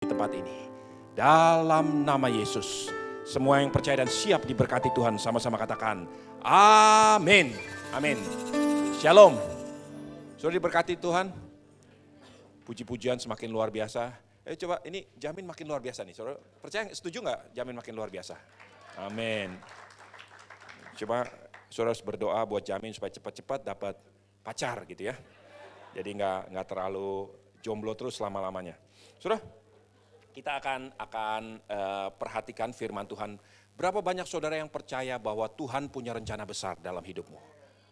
di tempat ini. Dalam nama Yesus, semua yang percaya dan siap diberkati Tuhan sama-sama katakan amin. Amin. Shalom. Sudah diberkati Tuhan? Puji-pujian semakin luar biasa. Coba ini jamin makin luar biasa nih. Saudara percaya, setuju nggak jamin makin luar biasa? Amin. Coba saudara harus berdoa buat jamin supaya cepat-cepat dapat pacar gitu ya. Jadi nggak terlalu jomblo terus lama-lamanya. Saudara, kita akan perhatikan firman Tuhan. Berapa banyak saudara yang percaya bahwa Tuhan punya rencana besar dalam hidupmu?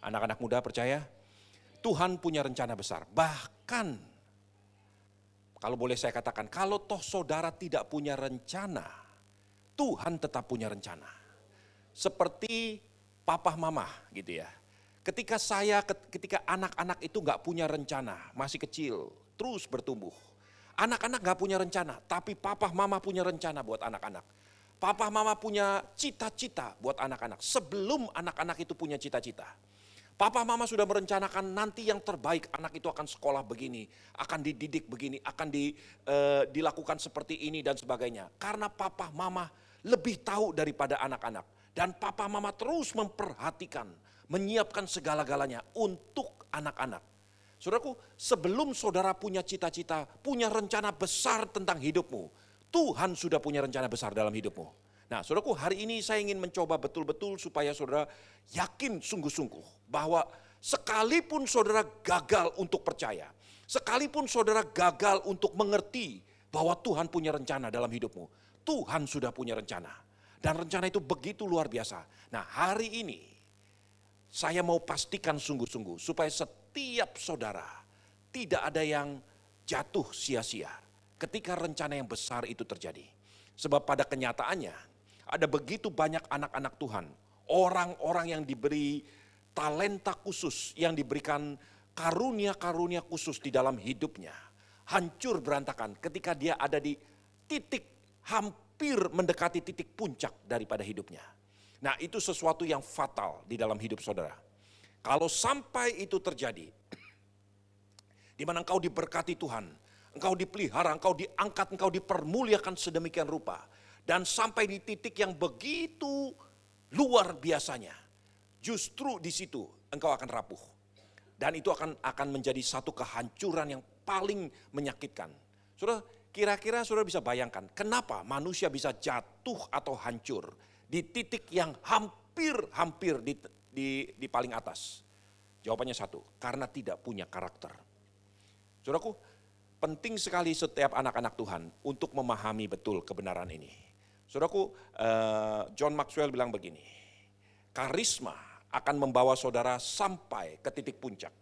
Anak-anak muda percaya? Tuhan punya rencana besar. Bahkan, kalau boleh saya katakan, kalau toh saudara tidak punya rencana, Tuhan tetap punya rencana. Seperti papa mama gitu ya. Ketika anak-anak itu gak punya rencana, masih kecil, terus bertumbuh. Anak-anak gak punya rencana, tapi papa mama punya rencana buat anak-anak. Papa mama punya cita-cita buat anak-anak, sebelum anak-anak itu punya cita-cita. Papa mama sudah merencanakan nanti yang terbaik, anak itu akan sekolah begini, akan dididik begini, akan dilakukan seperti ini dan sebagainya. Karena papa mama lebih tahu daripada anak-anak. Dan papa mama terus memperhatikan, menyiapkan segala-galanya untuk anak-anak. Saudaraku, sebelum saudara punya cita-cita, punya rencana besar tentang hidupmu, Tuhan sudah punya rencana besar dalam hidupmu. Nah, saudaraku, hari ini saya ingin mencoba betul-betul supaya saudara yakin sungguh-sungguh bahwa sekalipun saudara gagal untuk percaya, sekalipun saudara gagal untuk mengerti bahwa Tuhan punya rencana dalam hidupmu, Tuhan sudah punya rencana. Dan rencana itu begitu luar biasa. Nah, hari ini saya mau pastikan sungguh-sungguh supaya setiap saudara tidak ada yang jatuh sia-sia ketika rencana yang besar itu terjadi. Sebab pada kenyataannya ada begitu banyak anak-anak Tuhan, orang-orang yang diberi talenta khusus, yang diberikan karunia-karunia khusus di dalam hidupnya, hancur berantakan ketika dia ada di titik hampir mendekati titik puncak daripada hidupnya. Nah, itu sesuatu yang fatal di dalam hidup saudara. Kalau sampai itu terjadi, di mana engkau diberkati Tuhan, engkau dipelihara, engkau diangkat, engkau dipermuliakan sedemikian rupa, dan sampai di titik yang begitu luar biasanya, justru di situ engkau akan rapuh. Dan itu akan menjadi satu kehancuran yang paling menyakitkan. Saudara, kira-kira saudara bisa bayangkan kenapa manusia bisa jatuh atau hancur di titik yang hampir di paling atas? Jawabannya satu, karena tidak punya karakter. Saudaraku, penting sekali setiap anak-anak Tuhan untuk memahami betul kebenaran ini. Saudaraku, John Maxwell bilang begini, karisma akan membawa saudara sampai ke titik puncak.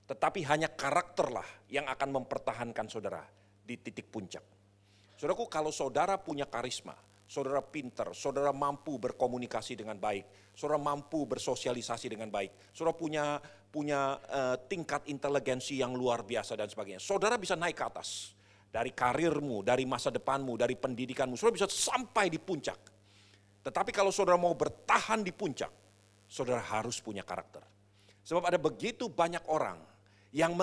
Tetapi hanya karakterlah yang akan mempertahankan saudara di titik puncak. Saudaraku, kalau saudara punya karisma, saudara pintar, saudara mampu berkomunikasi dengan baik, saudara mampu bersosialisasi dengan baik, saudara punya tingkat inteligensi yang luar biasa dan sebagainya. Saudara bisa naik ke atas dari karirmu, dari masa depanmu, dari pendidikanmu, saudara bisa sampai di puncak. Tetapi kalau saudara mau bertahan di puncak, saudara harus punya karakter. Sebab ada begitu banyak orang yang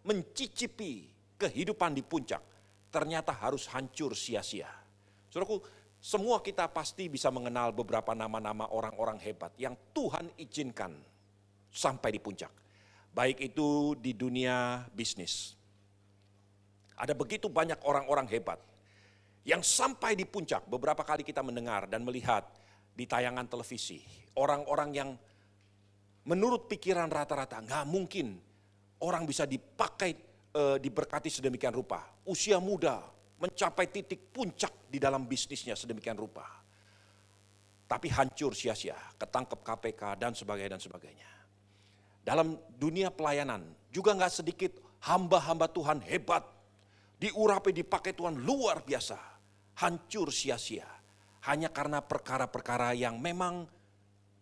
mencicipi kehidupan di puncak, ternyata harus hancur sia-sia. Saudaraku, semua kita pasti bisa mengenal beberapa nama-nama orang-orang hebat yang Tuhan izinkan sampai di puncak. Baik itu di dunia bisnis. Ada begitu banyak orang-orang hebat yang sampai di puncak. Beberapa kali kita mendengar dan melihat di tayangan televisi, orang-orang yang menurut pikiran rata-rata nggak mungkin orang bisa diberkati sedemikian rupa. Usia muda, mencapai titik puncak di dalam bisnisnya sedemikian rupa. Tapi hancur sia-sia, ketangkep KPK dan sebagainya. Dalam dunia pelayanan juga gak sedikit hamba-hamba Tuhan hebat, diurapi dipakai Tuhan luar biasa, hancur sia-sia. Hanya karena perkara-perkara yang memang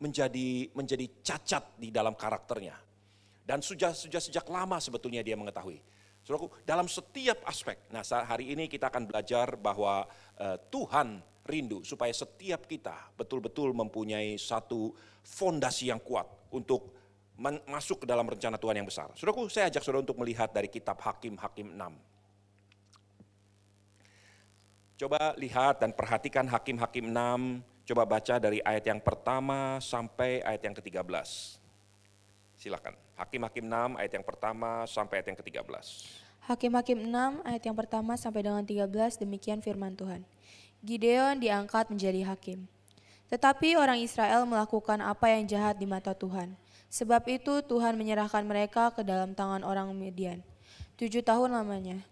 menjadi cacat di dalam karakternya. Dan sudah sejak lama sebetulnya dia mengetahui. Saudaraku, dalam setiap aspek, nah hari ini kita akan belajar bahwa Tuhan rindu supaya setiap kita betul-betul mempunyai satu fondasi yang kuat untuk masuk ke dalam rencana Tuhan yang besar. Saudaraku, saya ajak saudara untuk melihat dari kitab Hakim 6. Coba lihat dan perhatikan Hakim-Hakim 6, coba baca dari ayat yang pertama sampai ayat yang ke-13. Silakan, Hakim-Hakim 6 ayat yang pertama sampai ayat yang ke-13. Hakim-Hakim 6 ayat yang pertama sampai dengan 13, demikian firman Tuhan. Gideon diangkat menjadi hakim. Tetapi orang Israel melakukan apa yang jahat di mata Tuhan. Sebab itu Tuhan menyerahkan mereka ke dalam tangan orang Midian. 7 tahun lamanya.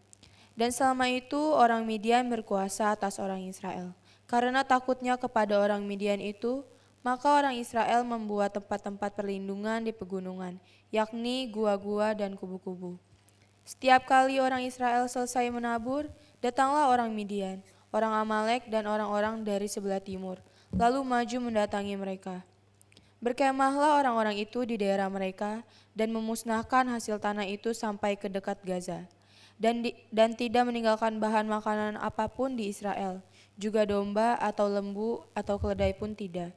Dan selama itu orang Midian berkuasa atas orang Israel. Karena takutnya kepada orang Midian itu, maka orang Israel membuat tempat-tempat perlindungan di pegunungan, yakni gua-gua dan kubu-kubu. Setiap kali orang Israel selesai menabur, datanglah orang Midian, orang Amalek dan orang-orang dari sebelah timur, lalu maju mendatangi mereka. Berkemahlah orang-orang itu di daerah mereka dan memusnahkan hasil tanah itu sampai ke dekat Gaza. Dan tidak meninggalkan bahan makanan apapun di Israel, juga domba atau lembu atau keledai pun tidak.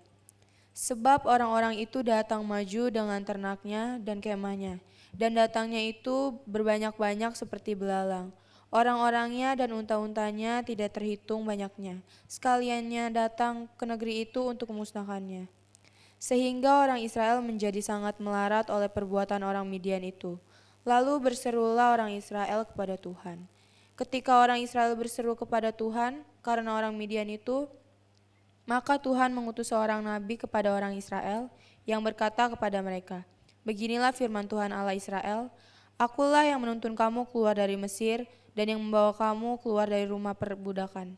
Sebab orang-orang itu datang maju dengan ternaknya dan kemahnya, dan datangnya itu berbanyak-banyak seperti belalang. Orang-orangnya dan unta-untanya tidak terhitung banyaknya, sekaliannya datang ke negeri itu untuk memusnahkannya. Sehingga orang Israel menjadi sangat melarat oleh perbuatan orang Midian itu. Lalu berserulah orang Israel kepada Tuhan. Ketika orang Israel berseru kepada Tuhan karena orang Midian itu, maka Tuhan mengutus seorang nabi kepada orang Israel yang berkata kepada mereka, "Beginilah firman Tuhan Allah Israel, Akulah yang menuntun kamu keluar dari Mesir dan yang membawa kamu keluar dari rumah perbudakan.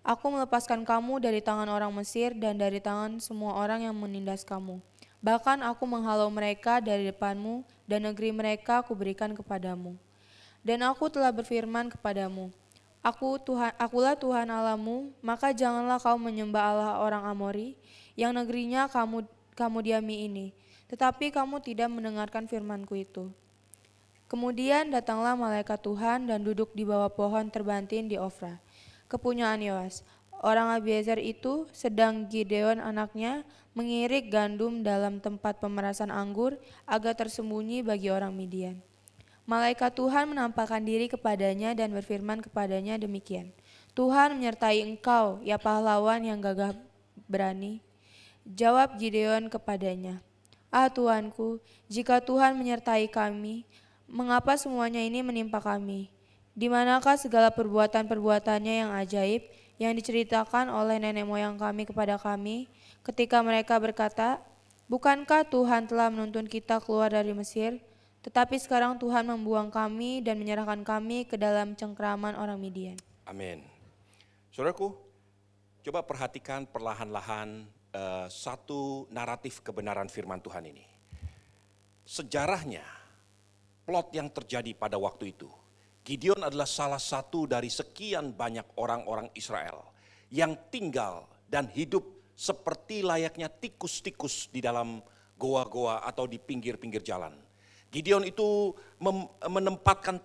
Aku melepaskan kamu dari tangan orang Mesir dan dari tangan semua orang yang menindas kamu. Bahkan aku menghalau mereka dari depanmu dan negeri mereka kuberikan kepadamu. Dan aku telah berfirman kepadamu, Akulah Tuhan Allahmu, maka janganlah kau menyembah Allah orang Amori, yang negerinya kamu diami ini. Tetapi kamu tidak mendengarkan firmanku itu." Kemudian datanglah malaikat Tuhan dan duduk di bawah pohon terbantin di Ofra, kepunyaan Yoas. Orang Abiezer itu sedang Gideon anaknya mengirik gandum dalam tempat pemerasan anggur agar tersembunyi bagi orang Midian. Malaikat Tuhan menampakkan diri kepadanya dan berfirman kepadanya demikian, "Tuhan menyertai engkau, ya pahlawan yang gagah berani." Jawab Gideon kepadanya, "Ah Tuanku, jika Tuhan menyertai kami, mengapa semuanya ini menimpa kami? Di manakah segala perbuatan-perbuatannya yang ajaib yang diceritakan oleh nenek moyang kami kepada kami ketika mereka berkata, 'Bukankah Tuhan telah menuntun kita keluar dari Mesir?' Tetapi sekarang Tuhan membuang kami dan menyerahkan kami ke dalam cengkraman orang Midian." Amin. Saudaraku, coba perhatikan perlahan-lahan satu naratif kebenaran firman Tuhan ini. Sejarahnya, plot yang terjadi pada waktu itu, Gideon adalah salah satu dari sekian banyak orang-orang Israel yang tinggal dan hidup seperti layaknya tikus-tikus di dalam goa-goa atau di pinggir-pinggir jalan. Gideon itu menempatkan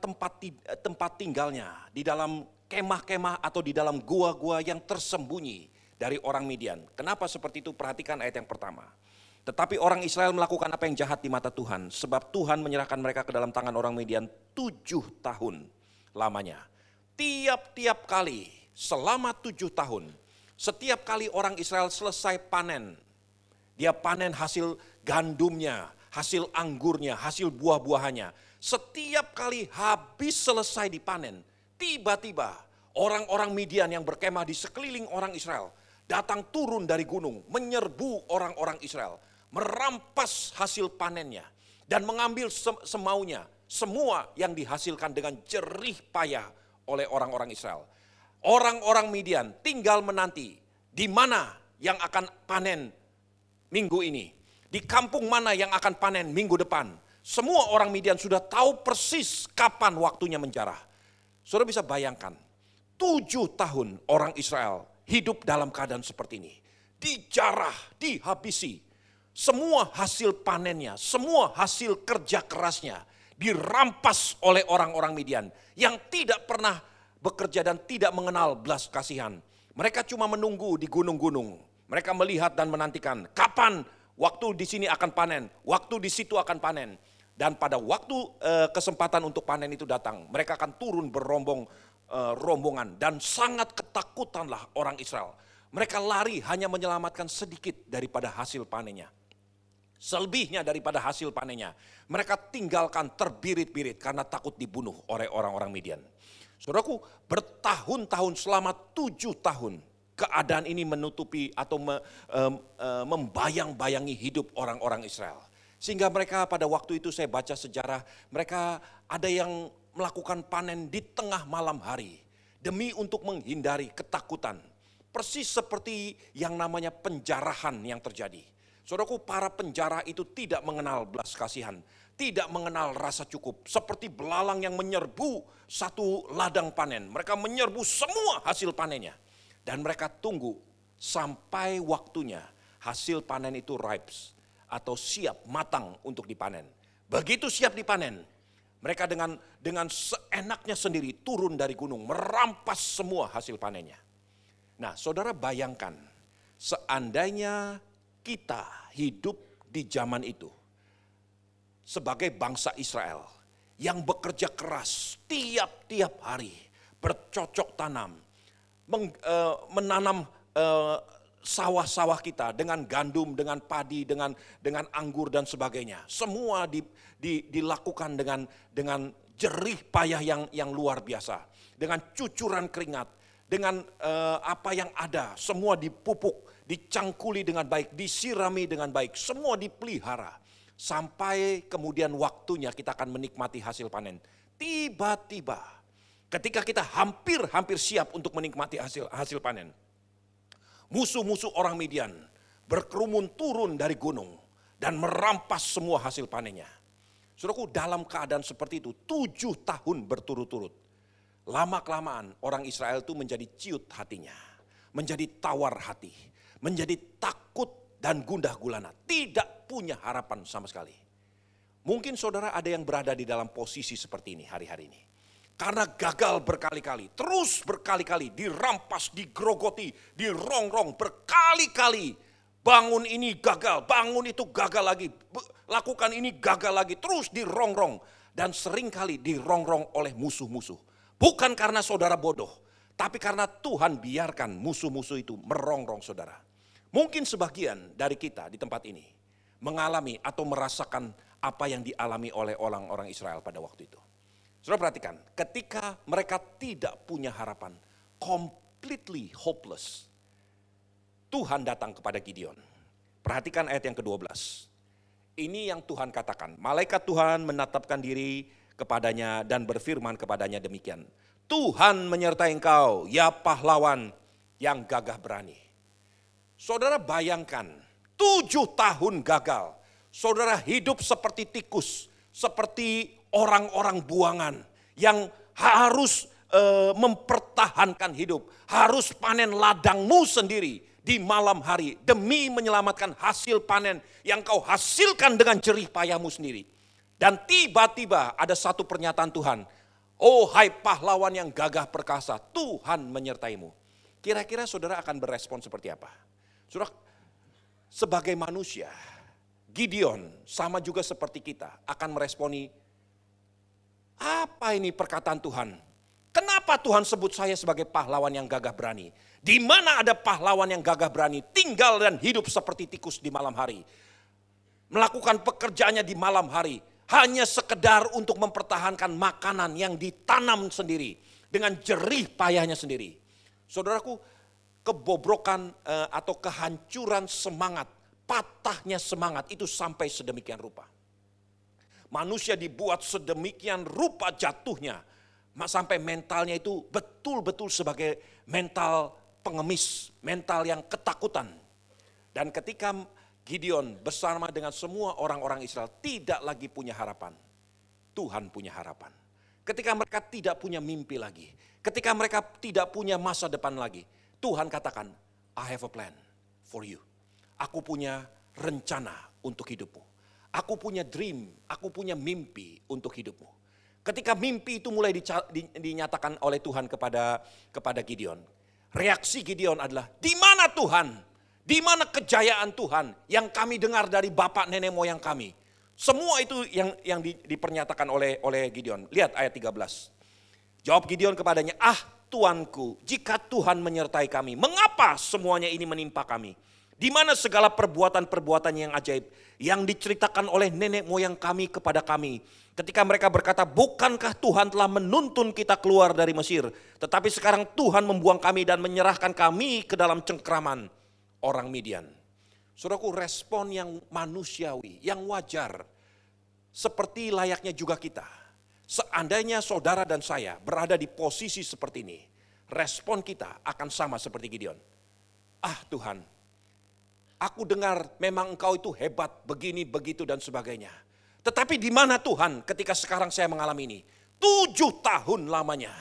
tempat tinggalnya di dalam kemah-kemah atau di dalam gua-gua yang tersembunyi dari orang Midian. Kenapa seperti itu? Perhatikan ayat yang pertama. Tetapi orang Israel melakukan apa yang jahat di mata Tuhan, sebab Tuhan menyerahkan mereka ke dalam tangan orang Midian 7 tahun lamanya. Tiap-tiap kali selama 7 tahun, setiap kali orang Israel selesai panen, dia panen hasil gandumnya, hasil anggurnya, hasil buah-buahannya. Setiap kali habis selesai dipanen, tiba-tiba orang-orang Midian yang berkemah di sekeliling orang Israel datang turun dari gunung, menyerbu orang-orang Israel, merampas hasil panennya, dan mengambil semaunya, semua yang dihasilkan dengan jerih payah oleh orang-orang Israel. Orang-orang Midian tinggal menanti, di mana yang akan panen minggu ini, di kampung mana yang akan panen minggu depan. Semua orang Midian sudah tahu persis kapan waktunya menjarah. Saudara bisa bayangkan, 7 tahun orang Israel hidup dalam keadaan seperti ini. Dijarah, dihabisi. Semua hasil panennya, semua hasil kerja kerasnya dirampas oleh orang-orang Midian yang tidak pernah bekerja dan tidak mengenal belas kasihan. Mereka cuma menunggu di gunung-gunung. Mereka melihat dan menantikan kapan waktu di sini akan panen, waktu di situ akan panen. Dan pada waktu kesempatan untuk panen itu datang, mereka akan turun berombong rombongan dan sangat ketakutanlah orang Israel. Mereka lari hanya menyelamatkan sedikit daripada hasil panennya. Selebihnya daripada hasil panennya, mereka tinggalkan terbirit-birit karena takut dibunuh oleh orang-orang Midian. Saudaraku, bertahun-tahun selama 7 tahun keadaan ini menutupi atau membayang-bayangi hidup orang-orang Israel. Sehingga mereka pada waktu itu saya baca sejarah, mereka ada yang melakukan panen di tengah malam hari demi untuk menghindari ketakutan. Persis seperti yang namanya penjarahan yang terjadi. Saudaraku, para penjara itu tidak mengenal belas kasihan, tidak mengenal rasa cukup. Seperti belalang yang menyerbu satu ladang panen, mereka menyerbu semua hasil panennya. Dan mereka tunggu sampai waktunya hasil panen itu ripes atau siap matang untuk dipanen. Begitu siap dipanen, mereka dengan seenaknya sendiri turun dari gunung, merampas semua hasil panennya. Nah, saudara bayangkan, seandainya kita hidup di zaman itu sebagai bangsa Israel yang bekerja keras tiap-tiap hari, bercocok tanam, menanam sawah-sawah kita dengan gandum, dengan padi, dengan anggur dan sebagainya. Semua dilakukan dengan jerih payah yang luar biasa, dengan cucuran keringat, dengan apa yang ada, semua dipupuk, dicangkuli dengan baik, disirami dengan baik, semua dipelihara. Sampai kemudian waktunya kita akan menikmati hasil panen. Tiba-tiba ketika kita hampir siap untuk menikmati hasil panen, musuh-musuh orang Midian berkerumun turun dari gunung dan merampas semua hasil panennya. Saudaraku, dalam keadaan seperti itu 7 tahun berturut-turut, lama-kelamaan orang Israel itu menjadi ciut hatinya, menjadi tawar hati, menjadi takut dan gundah gulana, tidak punya harapan sama sekali. Mungkin saudara ada yang berada di dalam posisi seperti ini hari-hari ini. Karena gagal berkali-kali, terus berkali-kali dirampas, digrogoti, dirongrong berkali-kali. Bangun ini gagal, bangun itu gagal lagi, lakukan ini gagal lagi, terus dirongrong. Dan seringkali dirongrong oleh musuh-musuh. Bukan karena saudara bodoh, tapi karena Tuhan biarkan musuh-musuh itu merongrong saudara. Mungkin sebagian dari kita di tempat ini mengalami atau merasakan apa yang dialami oleh orang-orang Israel pada waktu itu. Saudara perhatikan, ketika mereka tidak punya harapan, completely hopeless, Tuhan datang kepada Gideon. Perhatikan ayat yang ke-12. Ini yang Tuhan katakan, malaikat Tuhan menatapkan diri kepadanya dan berfirman kepadanya demikian. Tuhan menyertai engkau, ya pahlawan yang gagah berani. Saudara bayangkan, 7 tahun gagal. Saudara hidup seperti tikus, seperti orang-orang buangan yang harus mempertahankan hidup, harus panen ladangmu sendiri di malam hari demi menyelamatkan hasil panen yang kau hasilkan dengan jerih payahmu sendiri. Dan tiba-tiba ada satu pernyataan Tuhan, oh hai pahlawan yang gagah perkasa, Tuhan menyertaimu. Kira-kira saudara akan berespon seperti apa? Saudara, sebagai manusia, Gideon sama juga seperti kita akan meresponi, apa ini perkataan Tuhan? Kenapa Tuhan sebut saya sebagai pahlawan yang gagah berani? Di mana ada pahlawan yang gagah berani tinggal dan hidup seperti tikus di malam hari? Melakukan pekerjaannya di malam hari hanya sekedar untuk mempertahankan makanan yang ditanam sendiri dengan jerih payahnya sendiri. Saudaraku, kebobrokan atau kehancuran semangat, patahnya semangat itu sampai sedemikian rupa. Manusia dibuat sedemikian rupa jatuhnya, sampai mentalnya itu betul-betul sebagai mental pengemis, mental yang ketakutan. Dan ketika Gideon bersama dengan semua orang-orang Israel tidak lagi punya harapan, Tuhan punya harapan. Ketika mereka tidak punya mimpi lagi, ketika mereka tidak punya masa depan lagi, Tuhan katakan, I have a plan for you. Aku punya rencana untuk hidupmu. Aku punya dream, aku punya mimpi untuk hidupmu. Ketika mimpi itu mulai dinyatakan oleh Tuhan kepada Gideon, reaksi Gideon adalah, di mana Tuhan? Di mana kejayaan Tuhan yang kami dengar dari bapak nenek moyang kami? Semua itu yang dipernyatakan oleh Gideon. Lihat ayat 13. Jawab Gideon kepadanya, Tuanku, jika Tuhan menyertai kami, mengapa semuanya ini menimpa kami? Di mana segala perbuatan-perbuatan yang ajaib yang diceritakan oleh nenek moyang kami kepada kami. Ketika mereka berkata, bukankah Tuhan telah menuntun kita keluar dari Mesir? Tetapi sekarang Tuhan membuang kami dan menyerahkan kami ke dalam cengkraman orang Midian. Saudaraku, respon yang manusiawi, yang wajar. Seperti layaknya juga kita. Seandainya saudara dan saya berada di posisi seperti ini, respon kita akan sama seperti Gideon. Tuhan, aku dengar memang engkau itu hebat, begini, begitu dan sebagainya. Tetapi di mana Tuhan ketika sekarang saya mengalami ini? 7 tahun lamanya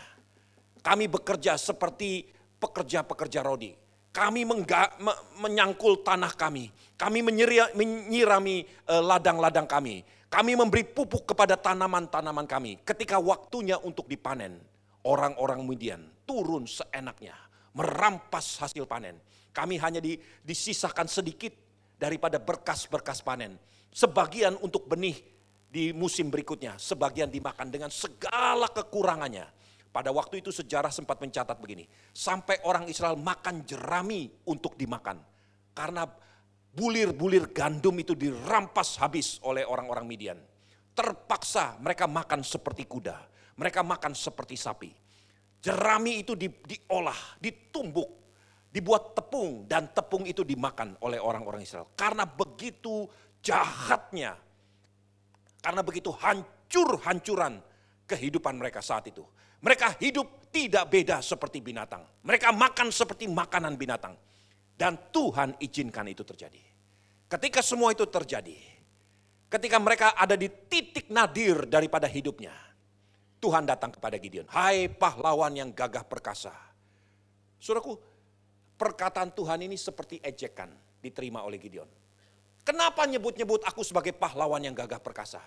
kami bekerja seperti pekerja-pekerja rodi. Kami menyangkul tanah kami. Kami menyirami ladang-ladang kami. Kami memberi pupuk kepada tanaman-tanaman kami. Ketika waktunya untuk dipanen, orang-orang Midian turun seenaknya, merampas hasil panen. Kami hanya disisakan sedikit daripada berkas-berkas panen. Sebagian untuk benih di musim berikutnya, sebagian dimakan dengan segala kekurangannya. Pada waktu itu sejarah sempat mencatat begini, sampai orang Israel makan jerami untuk dimakan. Karena bulir-bulir gandum itu dirampas habis oleh orang-orang Midian. Terpaksa mereka makan seperti kuda, mereka makan seperti sapi. Jerami itu diolah, ditumbuk, dibuat tepung, dan tepung itu dimakan oleh orang-orang Israel. Karena begitu jahatnya, karena begitu hancur-hancuran kehidupan mereka saat itu. Mereka hidup tidak beda seperti binatang. Mereka makan seperti makanan binatang. Dan Tuhan izinkan itu terjadi. Ketika semua itu terjadi, ketika mereka ada di titik nadir daripada hidupnya, Tuhan datang kepada Gideon. Hai pahlawan yang gagah perkasa. Saudaraku, perkataan Tuhan ini seperti ejekan diterima oleh Gideon. Kenapa nyebut-nyebut aku sebagai pahlawan yang gagah perkasa?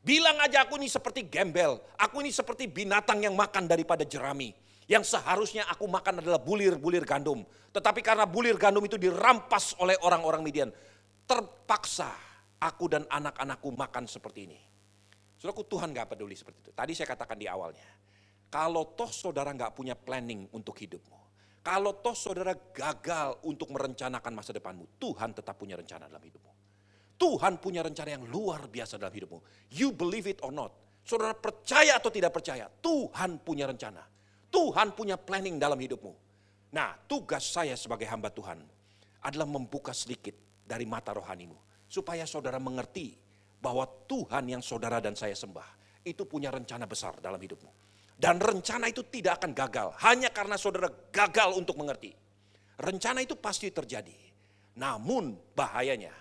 Bilang aja aku ini seperti gembel, aku ini seperti binatang yang makan daripada jerami. Yang seharusnya aku makan adalah bulir-bulir gandum. Tetapi karena bulir gandum itu dirampas oleh orang-orang Midian, terpaksa aku dan anak-anakku makan seperti ini. Saudaraku, Tuhan gak peduli seperti itu. Tadi saya katakan di awalnya, kalau toh saudara gak punya planning untuk hidupmu, kalau toh saudara gagal untuk merencanakan masa depanmu, Tuhan tetap punya rencana dalam hidupmu. Tuhan punya rencana yang luar biasa dalam hidupmu. You believe it or not. Saudara percaya atau tidak percaya, Tuhan punya rencana. Tuhan punya planning dalam hidupmu. Nah, tugas saya sebagai hamba Tuhan adalah membuka sedikit dari mata rohanimu. Supaya saudara mengerti bahwa Tuhan yang saudara dan saya sembah itu punya rencana besar dalam hidupmu. Dan rencana itu tidak akan gagal hanya karena saudara gagal untuk mengerti. Rencana itu pasti terjadi. Namun bahayanya,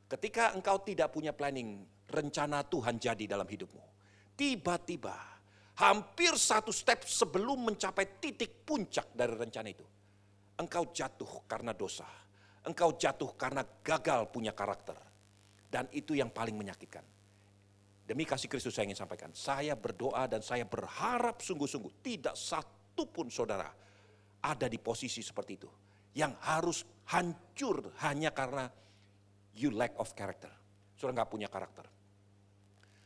ketika engkau tidak punya planning, rencana Tuhan jadi dalam hidupmu. Tiba-tiba, hampir satu step sebelum mencapai titik puncak dari rencana itu, engkau jatuh karena dosa. Engkau jatuh karena gagal punya karakter. Dan itu yang paling menyakitkan. Demi kasih Kristus saya ingin sampaikan, saya berdoa dan saya berharap sungguh-sungguh tidak satu pun saudara ada di posisi seperti itu. Yang harus hancur hanya karena you lack of character. Saudara gak punya karakter.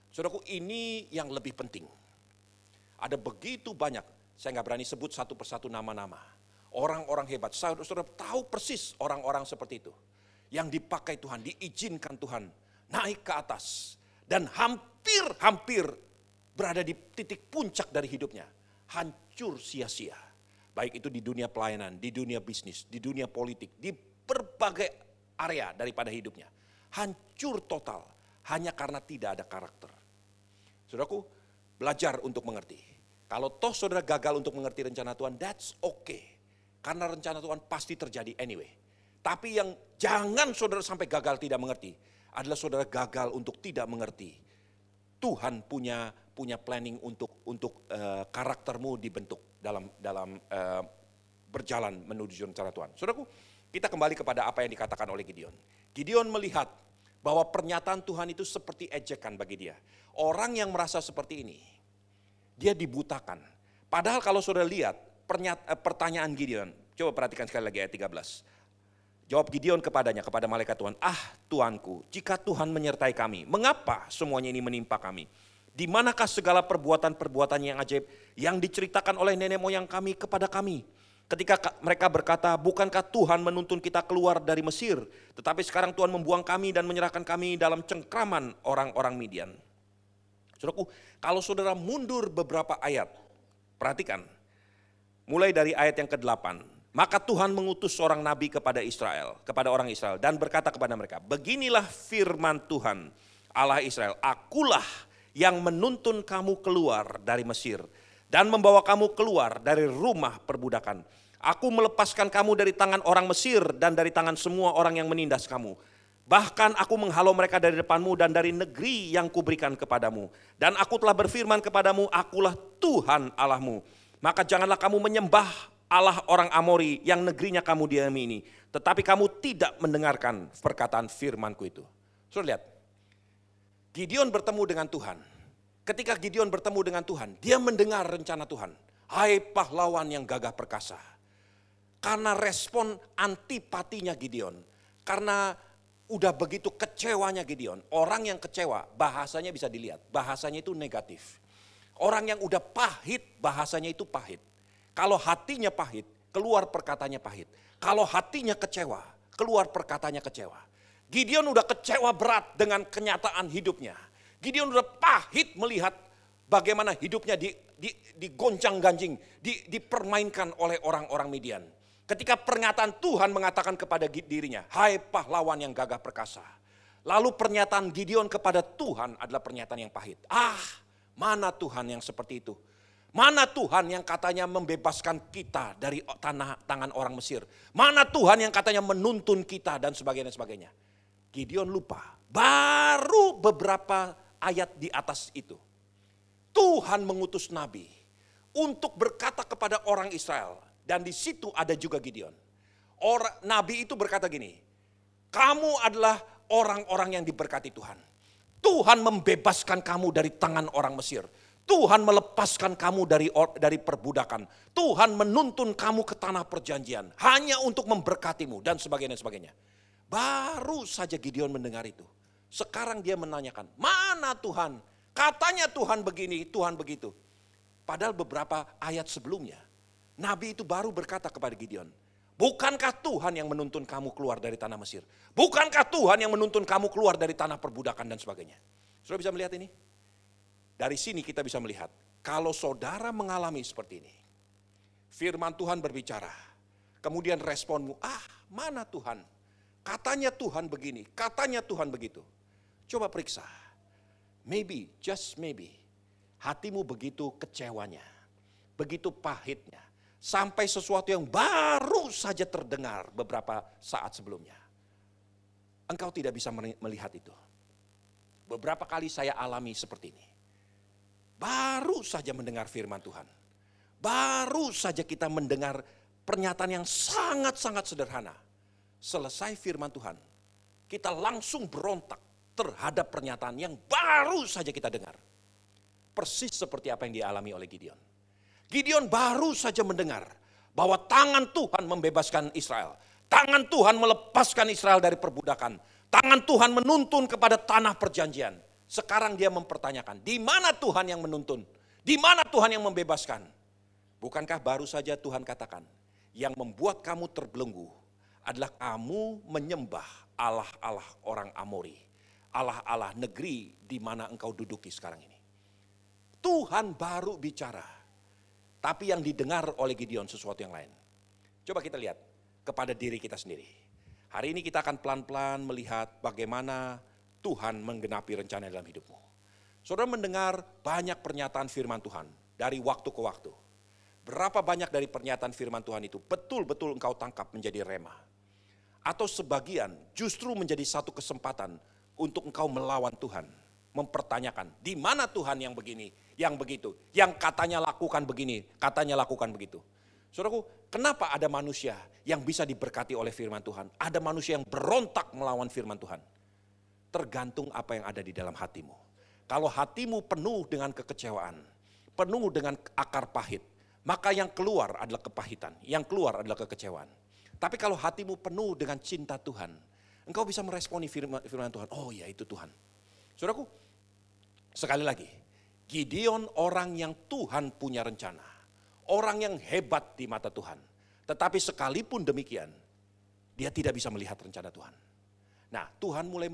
Saudaraku, ini yang lebih penting. Ada begitu banyak, saya gak berani sebut satu persatu nama-nama. Orang-orang hebat, saudara tahu persis orang-orang seperti itu. Yang dipakai Tuhan, diizinkan Tuhan naik ke atas. Dan hampir berada di titik puncak dari hidupnya. Hancur sia-sia. Baik itu di dunia pelayanan, di dunia bisnis, di dunia politik, di berbagai area daripada hidupnya. Hancur total hanya karena tidak ada karakter. Saudaraku, belajar untuk mengerti. Kalau toh saudara gagal untuk mengerti rencana Tuhan, that's okay. Karena rencana Tuhan pasti terjadi anyway. Tapi yang jangan saudara sampai gagal tidak mengerti adalah saudara gagal untuk tidak mengerti. Tuhan punya planning untuk karaktermu dibentuk dalam berjalan menuju rencana Tuhan. Saudaraku, kita kembali kepada apa yang dikatakan oleh Gideon. Gideon melihat bahwa pernyataan Tuhan itu seperti ejekan bagi dia. Orang yang merasa seperti ini, dia dibutakan. Padahal kalau saudara lihat pertanyaan Gideon, coba perhatikan sekali lagi ayat 13. Jawab Gideon kepadanya, kepada malaikat Tuhan, Tuanku, jika Tuhan menyertai kami, mengapa semuanya ini menimpa kami? Di manakah segala perbuatan-perbuatan yang ajaib yang diceritakan oleh nenek moyang kami kepada kami? Ketika mereka berkata, bukankah Tuhan menuntun kita keluar dari Mesir, tetapi sekarang Tuhan membuang kami dan menyerahkan kami dalam cengkraman orang-orang Midian. Saudaraku, kalau saudara mundur beberapa ayat, perhatikan, mulai dari ayat yang ke-8, maka Tuhan mengutus seorang nabi kepada orang Israel, dan berkata kepada mereka, beginilah firman Tuhan Allah Israel, akulah yang menuntun kamu keluar dari Mesir dan membawa kamu keluar dari rumah perbudakan. Aku melepaskan kamu dari tangan orang Mesir dan dari tangan semua orang yang menindas kamu. Bahkan aku menghalau mereka dari depanmu dan dari negeri yang kuberikan kepadamu. Dan aku telah berfirman kepadamu, akulah Tuhan Allahmu. Maka janganlah kamu menyembah Allah orang Amori yang negerinya kamu diami ini. Tetapi kamu tidak mendengarkan perkataan firmanku itu. Saudara lihat, Gideon bertemu dengan Tuhan. Ketika Gideon bertemu dengan Tuhan, dia mendengar rencana Tuhan. Hai pahlawan yang gagah perkasa. Karena respon antipatinya Gideon. Karena udah begitu kecewanya Gideon. Orang yang kecewa bahasanya bisa dilihat. Bahasanya itu negatif. Orang yang udah pahit bahasanya itu pahit. Kalau hatinya pahit, keluar perkataannya pahit. Kalau hatinya kecewa, keluar perkataannya kecewa. Gideon udah kecewa berat dengan kenyataan hidupnya. Gideon udah pahit melihat bagaimana hidupnya digoncang-ganjing, dipermainkan oleh orang-orang Midian. Ketika pernyataan Tuhan mengatakan kepada dirinya, hai pahlawan yang gagah perkasa. Lalu pernyataan Gideon kepada Tuhan adalah pernyataan yang pahit. Mana Tuhan yang seperti itu? Mana Tuhan yang katanya membebaskan kita dari tangan orang Mesir? Mana Tuhan yang katanya menuntun kita dan sebagainya. Gideon lupa, baru beberapa ayat di atas itu. Tuhan mengutus nabi untuk berkata kepada orang Israel. Dan di situ ada juga Gideon. Nabi itu berkata gini, kamu adalah orang-orang yang diberkati Tuhan. Tuhan membebaskan kamu dari tangan orang Mesir. Tuhan melepaskan kamu dari perbudakan. Tuhan menuntun kamu ke tanah perjanjian. Hanya untuk memberkatimu dan sebagainya. Baru saja Gideon mendengar itu. Sekarang dia menanyakan, mana Tuhan? Katanya Tuhan begini, Tuhan begitu. Padahal beberapa ayat sebelumnya, Nabi itu baru berkata kepada Gideon, bukankah Tuhan yang menuntun kamu keluar dari tanah Mesir? Bukankah Tuhan yang menuntun kamu keluar dari tanah perbudakan dan sebagainya? Saudara bisa melihat ini? Dari sini kita bisa melihat, kalau saudara mengalami seperti ini, firman Tuhan berbicara, kemudian responmu, mana Tuhan? Katanya Tuhan begini, katanya Tuhan begitu. Coba periksa, maybe, just maybe, hatimu begitu kecewanya, begitu pahitnya, sampai sesuatu yang baru saja terdengar beberapa saat sebelumnya. Engkau tidak bisa melihat itu. Beberapa kali saya alami seperti ini. Baru saja mendengar firman Tuhan. Baru saja kita mendengar pernyataan yang sangat-sangat sederhana. Selesai firman Tuhan, kita langsung berontak terhadap pernyataan yang baru saja kita dengar. Persis seperti apa yang dialami oleh Gideon. Gideon baru saja mendengar bahwa tangan Tuhan membebaskan Israel. Tangan Tuhan melepaskan Israel dari perbudakan. Tangan Tuhan menuntun kepada tanah perjanjian. Sekarang dia mempertanyakan, di mana Tuhan yang menuntun? Di mana Tuhan yang membebaskan? Bukankah baru saja Tuhan katakan, yang membuat kamu terbelenggu adalah kamu menyembah Allah-Allah orang Amori. Allah-Allah negeri di mana engkau duduki sekarang ini. Tuhan baru bicara. Tapi yang didengar oleh Gideon sesuatu yang lain. Coba kita lihat kepada diri kita sendiri. Hari ini kita akan pelan-pelan melihat bagaimana Tuhan menggenapi rencana dalam hidupmu. Saudara mendengar banyak pernyataan firman Tuhan dari waktu ke waktu. Berapa banyak dari pernyataan firman Tuhan itu betul-betul engkau tangkap menjadi rema. Atau sebagian justru menjadi satu kesempatan untuk engkau melawan Tuhan. Mempertanyakan, di mana Tuhan yang begini, yang begitu, yang katanya lakukan begini, katanya lakukan begitu. Saudaraku, kenapa ada manusia yang bisa diberkati oleh firman Tuhan? Ada manusia yang berontak melawan firman Tuhan. Tergantung apa yang ada di dalam hatimu. Kalau hatimu penuh dengan kekecewaan, penuh dengan akar pahit, maka yang keluar adalah kepahitan, yang keluar adalah kekecewaan. Tapi kalau hatimu penuh dengan cinta Tuhan, engkau bisa meresponi firman Tuhan. Oh ya, itu Tuhan. Saudaraku, sekali lagi, Gideon orang yang Tuhan punya rencana. Orang yang hebat di mata Tuhan. Tetapi sekalipun demikian, dia tidak bisa melihat rencana Tuhan. Nah, Tuhan mulai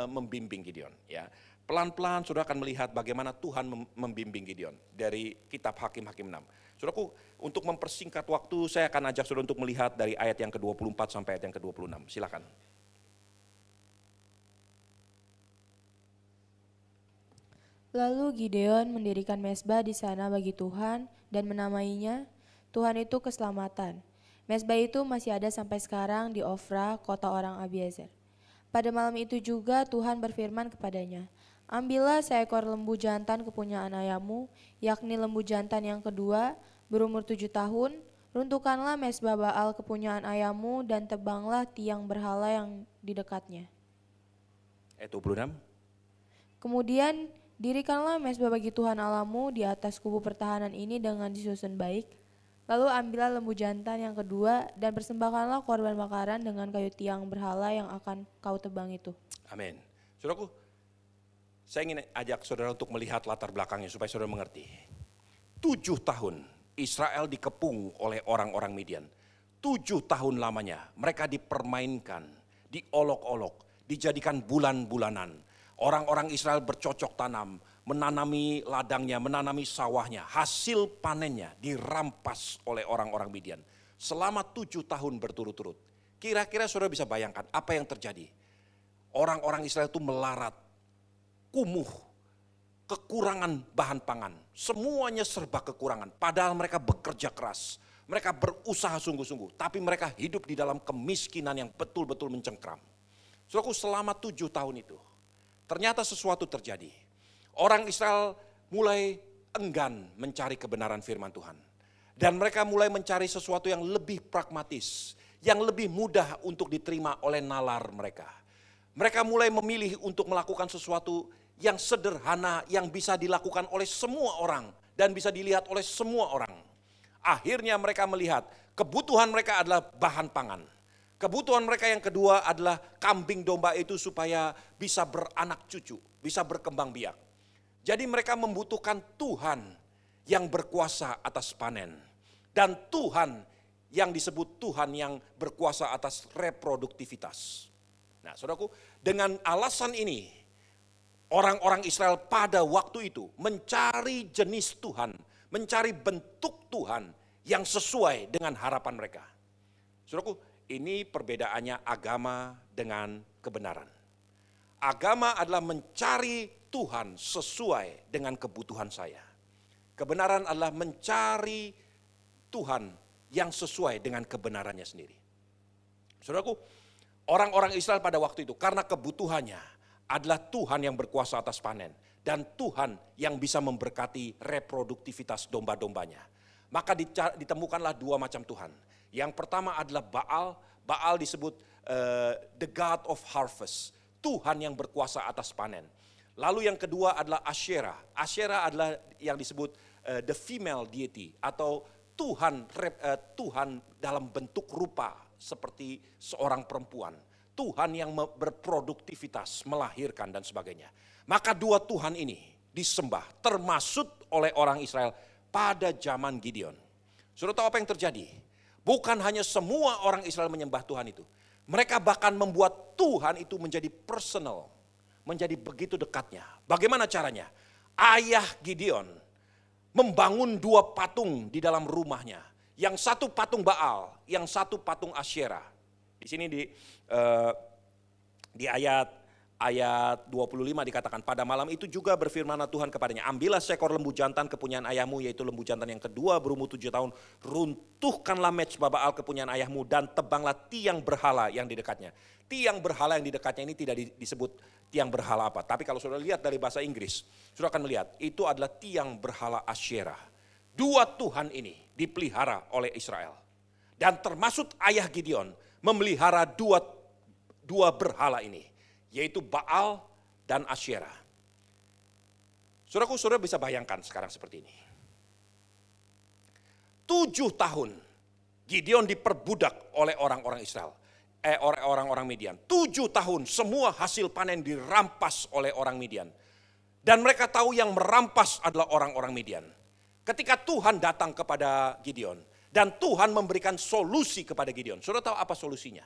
membimbing Gideon. Ya, pelan-pelan saudara akan melihat bagaimana Tuhan membimbing Gideon dari kitab Hakim-Hakim 6. Saudaraku, untuk mempersingkat waktu, saya akan ajak saudara untuk melihat dari ayat yang ke-24 sampai ayat yang ke-26. Silakan. Lalu Gideon mendirikan mezbah di sana bagi Tuhan dan menamainya Tuhan itu keselamatan. Mezbah itu masih ada sampai sekarang di Ofra, kota orang Abiezar. Pada malam itu juga Tuhan berfirman kepadanya, ambillah seekor lembu jantan kepunyaan ayahmu, yakni lembu jantan yang kedua, berumur 7 tahun, runtuhkanlah mezbah Baal kepunyaan ayahmu dan tebanglah tiang berhala yang di dekatnya. Ayat 26. Kemudian dirikanlah mezbah bagi Tuhan Allahmu di atas kubu pertahanan ini dengan disusun baik. Lalu ambillah lembu jantan yang kedua dan persembahkanlah korban bakaran dengan kayu tiang berhala yang akan kau tebang itu. Amin. Saudaraku, saya ingin ajak saudara untuk melihat latar belakangnya supaya saudara mengerti. 7 tahun Israel dikepung oleh orang-orang Midian. 7 tahun lamanya mereka dipermainkan, diolok-olok, dijadikan bulan-bulanan. Orang-orang Israel bercocok tanam, menanami ladangnya, menanami sawahnya. Hasil panennya dirampas oleh orang-orang Midian. Selama 7 tahun berturut-turut. Kira-kira saudara bisa bayangkan apa yang terjadi. Orang-orang Israel itu melarat, kumuh, kekurangan bahan pangan. Semuanya serba kekurangan. Padahal mereka bekerja keras. Mereka berusaha sungguh-sungguh. Tapi mereka hidup di dalam kemiskinan yang betul-betul mencengkram. Saudaraku, selama 7 tahun itu, ternyata sesuatu terjadi. Orang Israel mulai enggan mencari kebenaran firman Tuhan. Dan mereka mulai mencari sesuatu yang lebih pragmatis, yang lebih mudah untuk diterima oleh nalar mereka. Mereka mulai memilih untuk melakukan sesuatu yang sederhana, yang bisa dilakukan oleh semua orang dan bisa dilihat oleh semua orang. Akhirnya mereka melihat kebutuhan mereka adalah bahan pangan. Kebutuhan mereka yang kedua adalah kambing domba itu supaya bisa beranak cucu, bisa berkembang biak. Jadi mereka membutuhkan Tuhan yang berkuasa atas panen. Dan Tuhan yang disebut Tuhan yang berkuasa atas reproduktivitas. Nah, saudaraku, dengan alasan ini, orang-orang Israel pada waktu itu mencari jenis Tuhan, mencari bentuk Tuhan yang sesuai dengan harapan mereka. Saudaraku, ini perbedaannya agama dengan kebenaran. Agama adalah mencari Tuhan sesuai dengan kebutuhan saya. Kebenaran adalah mencari Tuhan yang sesuai dengan kebenarannya sendiri. Saudaraku, orang-orang Israel pada waktu itu karena kebutuhannya adalah Tuhan yang berkuasa atas panen. Dan Tuhan yang bisa memberkati reproduktivitas domba-dombanya. Maka ditemukanlah 2 macam Tuhan. Yang pertama adalah Baal. Baal disebut the God of harvest. Tuhan yang berkuasa atas panen. Lalu yang kedua adalah Asyera. Asyera adalah yang disebut the female deity. Atau Tuhan dalam bentuk rupa seperti seorang perempuan. Tuhan yang berproduktivitas, melahirkan dan sebagainya. Maka 2 Tuhan ini disembah termasuk oleh orang Israel pada zaman Gideon. Saudara tahu apa yang terjadi? Bukan hanya semua orang Israel menyembah Tuhan itu. Mereka bahkan membuat Tuhan itu menjadi personal. Menjadi begitu dekatnya. Bagaimana caranya? Ayah Gideon membangun 2 patung di dalam rumahnya. Yang satu patung Baal, yang satu patung Asyera. Di sini di ayat 25 dikatakan, pada malam itu juga berfirmanlah Tuhan kepadanya, ambillah seekor lembu jantan kepunyaan ayahmu, yaitu lembu jantan yang kedua berumur 7 tahun, runtuhkanlah mezbah Baal kepunyaan ayahmu dan tebanglah tiang berhala yang di dekatnya. Tiang berhala yang di dekatnya ini tidak disebut tiang berhala apa, tapi kalau saudara lihat dari bahasa Inggris, saudara akan melihat itu adalah tiang berhala Asyera. 2 Tuhan ini dipelihara oleh Israel. Dan termasuk ayah Gideon memelihara dua berhala ini, yaitu Baal dan Asyera. Saudara bisa bayangkan sekarang seperti ini. 7 tahun Gideon diperbudak oleh orang-orang Israel, orang-orang Midian. 7 tahun semua hasil panen dirampas oleh orang Midian. Dan mereka tahu yang merampas adalah orang-orang Midian. Ketika Tuhan datang kepada Gideon dan Tuhan memberikan solusi kepada Gideon. Saudara tahu apa solusinya?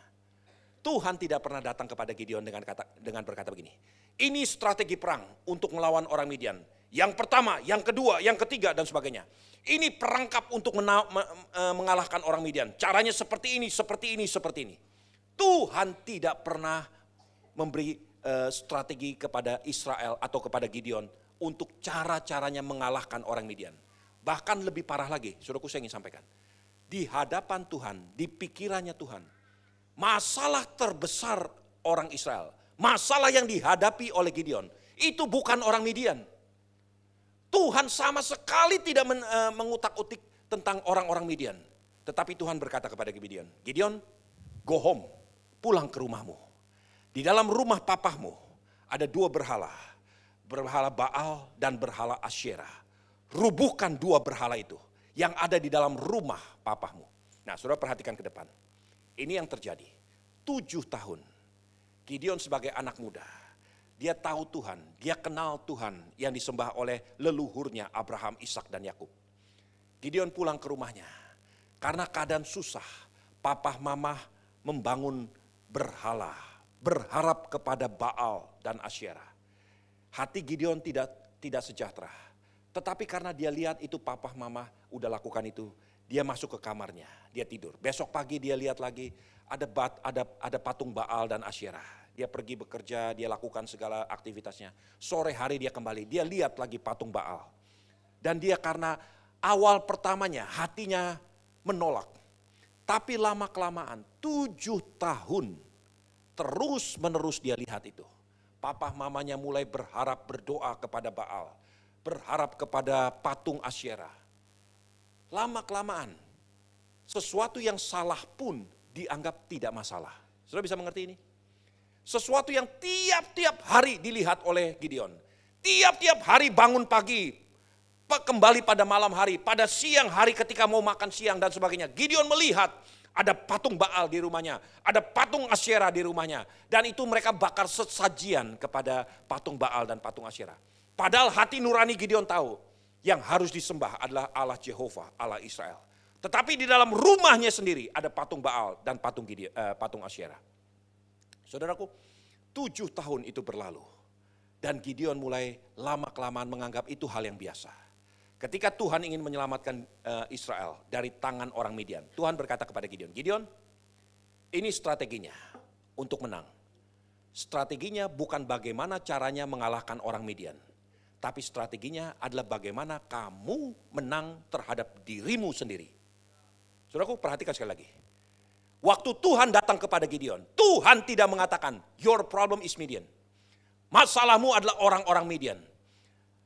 Tuhan tidak pernah datang kepada Gideon dengan berkata begini. Ini strategi perang untuk melawan orang Midian. Yang pertama, yang kedua, yang ketiga dan sebagainya. Ini perangkap untuk mengalahkan orang Midian. Caranya seperti ini, seperti ini, seperti ini. Tuhan tidak pernah memberi strategi kepada Israel atau kepada Gideon untuk cara-caranya mengalahkan orang Midian. Bahkan lebih parah lagi, saudaraku saya ingin sampaikan. Di hadapan Tuhan, di pikirannya Tuhan, masalah terbesar orang Israel, masalah yang dihadapi oleh Gideon, itu bukan orang Midian. Tuhan sama sekali tidak mengutak-utik tentang orang-orang Midian. Tetapi Tuhan berkata kepada Gideon, Gideon, go home, pulang ke rumahmu. Di dalam rumah papahmu ada dua berhala. Berhala Baal dan berhala Asyerah. Rubuhkan dua berhala itu yang ada di dalam rumah papahmu. Nah, saudara perhatikan ke depan. Ini yang terjadi. 7 tahun. Gideon sebagai anak muda. Dia tahu Tuhan, dia kenal Tuhan yang disembah oleh leluhurnya Abraham, Ishak dan Yakub. Gideon pulang ke rumahnya. Karena keadaan susah, papah mamah membangun berhala. Berharap kepada Baal dan Asyerah. Hati Gideon tidak sejahtera. Tetapi karena dia lihat itu papah mama udah lakukan itu, dia masuk ke kamarnya, dia tidur. Besok pagi dia lihat lagi ada patung Baal dan Asyerah. Dia pergi bekerja, dia lakukan segala aktivitasnya. Sore hari dia kembali, dia lihat lagi patung Baal. Dan dia karena awal pertamanya hatinya menolak. Tapi lama-kelamaan 7 tahun terus menerus dia lihat itu. Papa mamanya mulai berharap berdoa kepada Baal. Berharap kepada patung Asyerah. Lama-kelamaan sesuatu yang salah pun dianggap tidak masalah. Saudara bisa mengerti ini? Sesuatu yang tiap-tiap hari dilihat oleh Gideon. Tiap-tiap hari bangun pagi, kembali pada malam hari, pada siang hari ketika mau makan siang dan sebagainya. Gideon melihat ada patung Baal di rumahnya, ada patung Asyerah di rumahnya. Dan itu mereka bakar sesajian kepada patung Baal dan patung Asyerah. Padahal hati nurani Gideon tahu, yang harus disembah adalah Allah Jehovah, Allah Israel. Tetapi di dalam rumahnya sendiri ada patung Baal dan patung Asyerah. Saudaraku, 7 tahun itu berlalu. Dan Gideon mulai lama-kelamaan menganggap itu hal yang biasa. Ketika Tuhan ingin menyelamatkan Israel dari tangan orang Midian, Tuhan berkata kepada Gideon, Gideon, ini strateginya untuk menang. Strateginya bukan bagaimana caranya mengalahkan orang Midian, tapi strateginya adalah bagaimana kamu menang terhadap dirimu sendiri. Saudaraku, perhatikan sekali lagi. Waktu Tuhan datang kepada Gideon, Tuhan tidak mengatakan, your problem is Midian. Masalahmu adalah orang-orang Midian.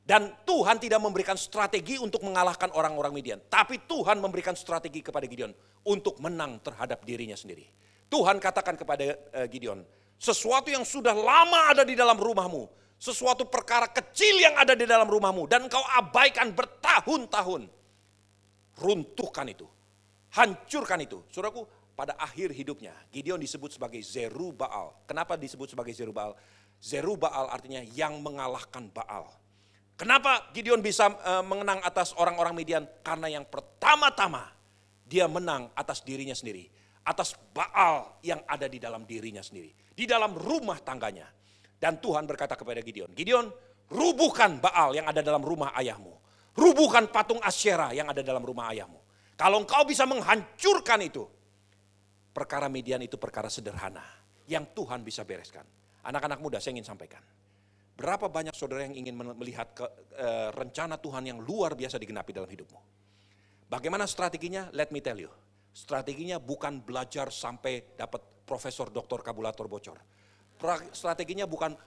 Dan Tuhan tidak memberikan strategi untuk mengalahkan orang-orang Midian. Tapi Tuhan memberikan strategi kepada Gideon untuk menang terhadap dirinya sendiri. Tuhan katakan kepada Gideon, sesuatu yang sudah lama ada di dalam rumahmu. Sesuatu perkara kecil yang ada di dalam rumahmu. Dan kau abaikan bertahun-tahun. Runtuhkan itu. Hancurkan itu. Saudaraku, pada akhir hidupnya Gideon disebut sebagai Zerubbaal. Kenapa disebut sebagai Zerubbaal? Zerubbaal artinya yang mengalahkan Baal. Kenapa Gideon bisa menang atas orang-orang Midian? Karena yang pertama-tama dia menang atas dirinya sendiri. Atas Baal yang ada di dalam dirinya sendiri. Di dalam rumah tangganya. Dan Tuhan berkata kepada Gideon, Gideon, rubuhkan Baal yang ada dalam rumah ayahmu. Rubuhkan patung Asyerah yang ada dalam rumah ayahmu. Kalau engkau bisa menghancurkan itu, perkara Midian itu perkara sederhana. Yang Tuhan bisa bereskan. Anak-anak muda saya ingin sampaikan. Berapa banyak saudara yang ingin melihat rencana Tuhan yang luar biasa digenapi dalam hidupmu? Bagaimana strateginya? Let me tell you. Strateginya bukan belajar sampai dapat profesor, doktor, kabulator, bocor. Strateginya bukan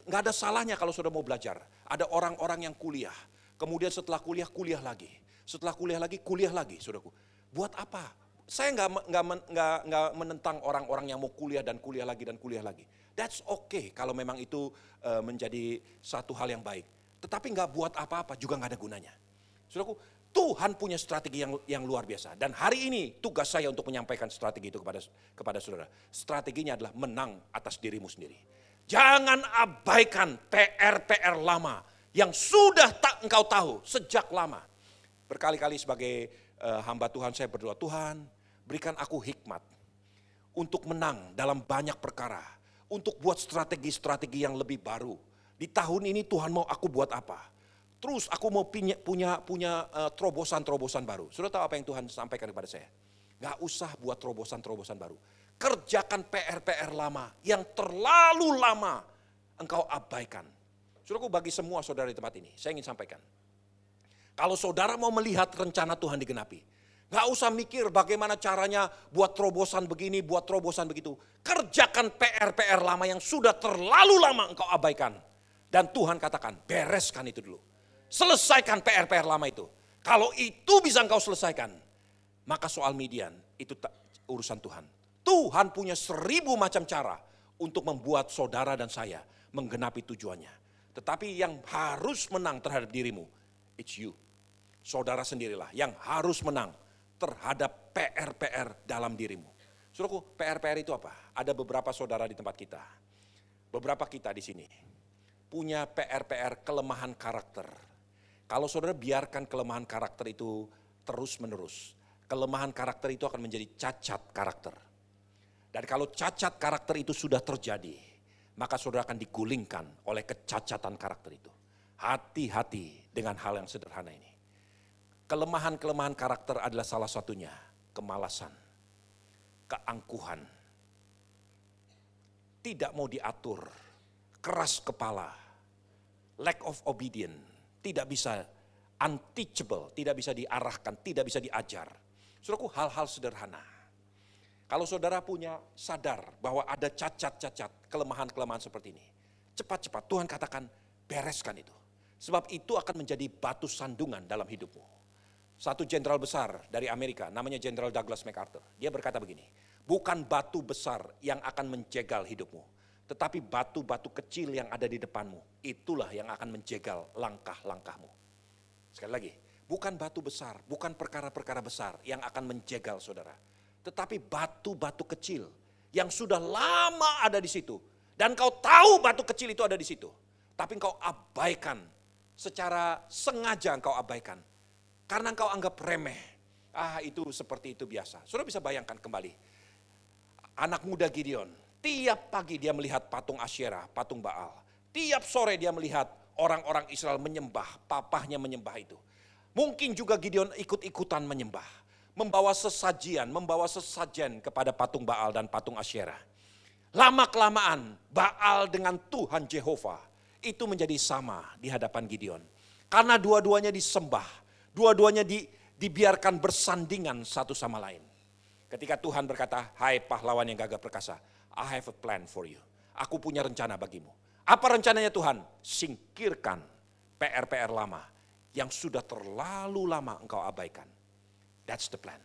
nggak ada salahnya kalau saudara mau belajar. Ada orang-orang yang kuliah, kemudian setelah kuliah, kuliah lagi. Setelah kuliah lagi, kuliah lagi, saudaraku. Buat apa? Saya nggak menentang orang-orang yang mau kuliah dan kuliah lagi dan kuliah lagi. That's okay kalau memang itu menjadi satu hal yang baik. Tetapi nggak buat apa-apa juga nggak ada gunanya. Saudaraku, Tuhan punya strategi yang luar biasa. Dan hari ini tugas saya untuk menyampaikan strategi itu kepada saudara. Strateginya adalah menang atas dirimu sendiri. Jangan abaikan PR-PR lama yang sudah tak engkau tahu sejak lama. Berkali-kali sebagai hamba Tuhan saya berdoa, Tuhan berikan aku hikmat untuk menang dalam banyak perkara, untuk buat strategi-strategi yang lebih baru. Di tahun ini Tuhan mau aku buat apa? Terus aku mau punya terobosan-terobosan baru. Sudah tahu apa yang Tuhan sampaikan kepada saya? Gak usah buat terobosan-terobosan baru. Kerjakan PR-PR lama yang terlalu lama engkau abaikan. Saudaraku, bagi semua saudara di tempat ini, saya ingin sampaikan. Kalau saudara mau melihat rencana Tuhan digenapi, gak usah mikir bagaimana caranya buat terobosan begini, buat terobosan begitu. Kerjakan PR-PR lama yang sudah terlalu lama engkau abaikan. Dan Tuhan katakan, bereskan itu dulu. Selesaikan PR-PR lama itu. Kalau itu bisa engkau selesaikan, maka soal Midian itu urusan Tuhan. Tuhan punya 1000 macam cara untuk membuat saudara dan saya menggenapi tujuannya. Tetapi yang harus menang terhadap dirimu, it's you. Saudara sendirilah yang harus menang terhadap PR-PR dalam dirimu. Saudaraku, PR-PR itu apa? Ada beberapa saudara di tempat kita. Beberapa kita di sini punya PR-PR kelemahan karakter. Kalau saudara biarkan kelemahan karakter itu terus menerus, kelemahan karakter itu akan menjadi cacat karakter. Dan kalau cacat karakter itu sudah terjadi, maka saudara akan digulingkan oleh kecacatan karakter itu. Hati-hati dengan hal yang sederhana ini. Kelemahan-kelemahan karakter adalah salah satunya kemalasan, keangkuhan, tidak mau diatur, keras kepala, lack of obedience, tidak bisa unteachable, tidak bisa diarahkan, tidak bisa diajar. Saudaraku, hal-hal sederhana. Kalau saudara punya sadar bahwa ada cacat-cacat, kelemahan-kelemahan seperti ini, cepat-cepat Tuhan katakan bereskan itu. Sebab itu akan menjadi batu sandungan dalam hidupmu. Satu jenderal besar dari Amerika, namanya Jenderal Douglas MacArthur. Dia berkata begini, bukan batu besar yang akan menjegal hidupmu, tetapi batu-batu kecil yang ada di depanmu, itulah yang akan menjegal langkah-langkahmu. Sekali lagi, bukan batu besar, bukan perkara-perkara besar yang akan menjegal saudara. Tetapi batu-batu kecil yang sudah lama ada di situ. Dan kau tahu batu kecil itu ada di situ. Tapi kau abaikan, secara sengaja kau abaikan. Karena kau anggap remeh. Itu seperti itu biasa. Saudara bisa bayangkan kembali. Anak muda Gideon, tiap pagi dia melihat patung Asyera, patung Baal. Tiap sore dia melihat orang-orang Israel menyembah, papahnya menyembah itu. Mungkin juga Gideon ikut-ikutan menyembah. Membawa sesajen kepada patung Baal dan patung Asyera. Lama-kelamaan Baal dengan Tuhan Jehovah itu menjadi sama di hadapan Gideon. Karena dua-duanya disembah, dua-duanya dibiarkan bersandingan satu sama lain. Ketika Tuhan berkata, hai pahlawan yang gagah perkasa, I have a plan for you. Aku punya rencana bagimu. Apa rencananya Tuhan? Singkirkan PR-PR lama yang sudah terlalu lama engkau abaikan. That's the plan.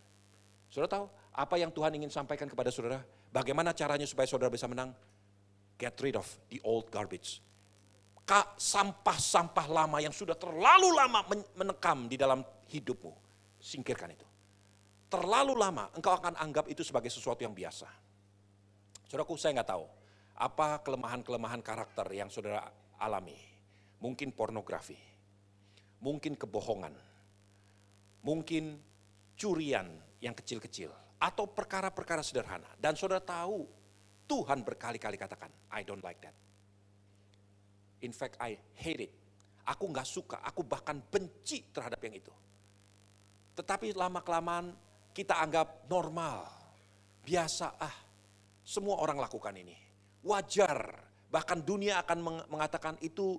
Saudara tahu apa yang Tuhan ingin sampaikan kepada saudara? Bagaimana caranya supaya saudara bisa menang? Get rid of the old garbage. Sampah-sampah lama yang sudah terlalu lama menekam di dalam hidupmu. Singkirkan itu. Terlalu lama engkau akan anggap itu sebagai sesuatu yang biasa. Saudaraku, saya nggak tahu apa kelemahan-kelemahan karakter yang saudara alami. Mungkin pornografi, mungkin kebohongan, mungkin curian yang kecil-kecil, atau perkara-perkara sederhana. Dan saudara tahu, Tuhan berkali-kali katakan, I don't like that. In fact, I hate it. Aku gak suka, aku bahkan benci terhadap yang itu. Tetapi lama-kelamaan kita anggap normal, biasa, semua orang lakukan ini. Wajar, bahkan dunia akan mengatakan itu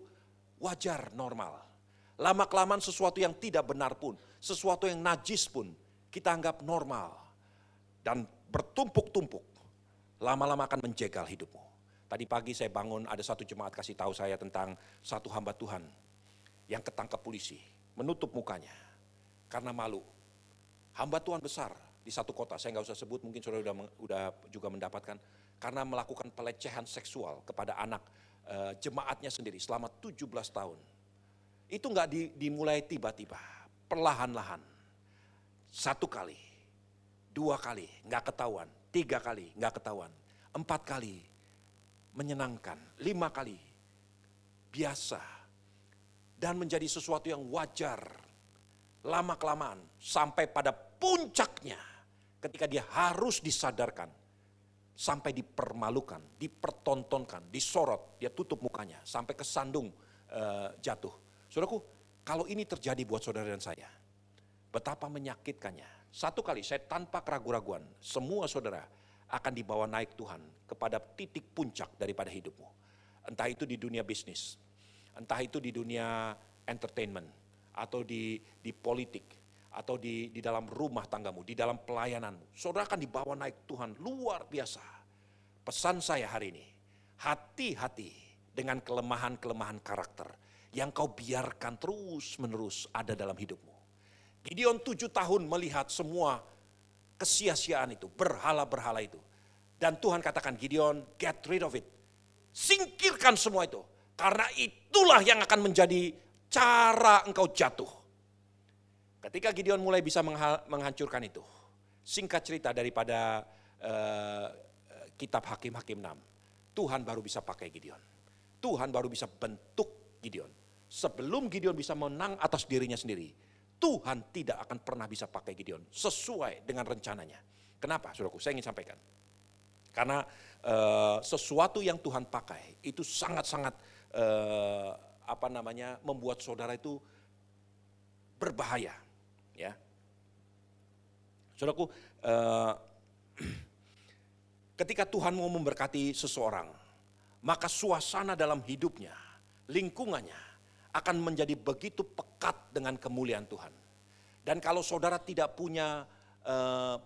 wajar, normal. Lama-kelamaan sesuatu yang tidak benar pun, sesuatu yang najis pun, kita anggap normal. Dan bertumpuk-tumpuk, lama-lama akan menjegal hidupmu. Tadi pagi saya bangun, ada satu jemaat kasih tahu saya tentang satu hamba Tuhan yang ketangkap polisi, menutup mukanya karena malu. Hamba Tuhan besar di satu kota, saya nggak usah sebut, mungkin saudara udah juga mendapatkan, karena melakukan pelecehan seksual kepada anak jemaatnya sendiri selama 17 tahun. Itu nggak dimulai tiba-tiba, perlahan-lahan. 1 kali, 2 kali, nggak ketahuan, 3 kali, nggak ketahuan, 4 kali, menyenangkan, 5 kali, biasa. dan menjadi sesuatu yang wajar. Lama-kelamaan sampai pada puncaknya ketika dia harus disadarkan. Sampai dipermalukan, dipertontonkan, disorot, dia tutup mukanya sampai kesandung jatuh. Saudaraku, kalau ini terjadi buat saudara dan saya, betapa menyakitkannya. Satu kali saya tanpa keraguan-raguan, semua saudara akan dibawa naik Tuhan kepada titik puncak daripada hidupmu. Entah itu di dunia bisnis, entah itu di dunia entertainment, atau di politik, atau di dalam rumah tanggamu, di dalam pelayananmu. Saudara akan dibawa naik Tuhan luar biasa. Pesan saya hari ini, hati-hati dengan kelemahan-kelemahan karakter yang kau biarkan terus-menerus ada dalam hidupmu. Gideon 7 tahun melihat semua kesia-siaan itu, berhala-berhala itu. Dan Tuhan katakan, Gideon, get rid of it. Singkirkan semua itu. Karena itulah yang akan menjadi cara engkau jatuh. Ketika Gideon mulai bisa menghancurkan itu, singkat cerita daripada kitab Hakim-Hakim 6, Tuhan baru bisa pakai Gideon. Tuhan baru bisa bentuk Gideon. Sebelum Gideon bisa menang atas dirinya sendiri, Tuhan tidak akan pernah bisa pakai Gideon sesuai dengan rencananya. Kenapa, saudaraku? Saya ingin sampaikan. Karena sesuatu yang Tuhan pakai itu sangat-sangat membuat saudara itu berbahaya. Ya, saudaraku, ketika Tuhan mau memberkati seseorang, maka suasana dalam hidupnya, lingkungannya akan menjadi begitu pekat dengan kemuliaan Tuhan. Dan kalau saudara tidak punya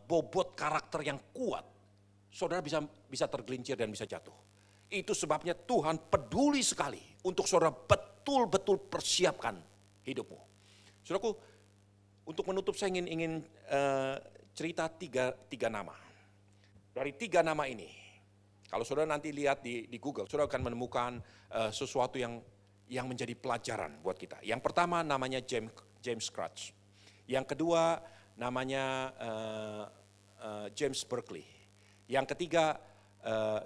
bobot karakter yang kuat, saudara bisa tergelincir dan bisa jatuh. Itu sebabnya Tuhan peduli sekali untuk saudara betul-betul persiapkan hidupmu. Saudaraku, untuk menutup saya ingin cerita tiga nama. Dari 3 nama ini, kalau saudara nanti lihat di Google, saudara akan menemukan sesuatu yang menjadi pelajaran buat kita. Yang pertama namanya James Crouch. Yang kedua namanya James Berkeley. Yang ketiga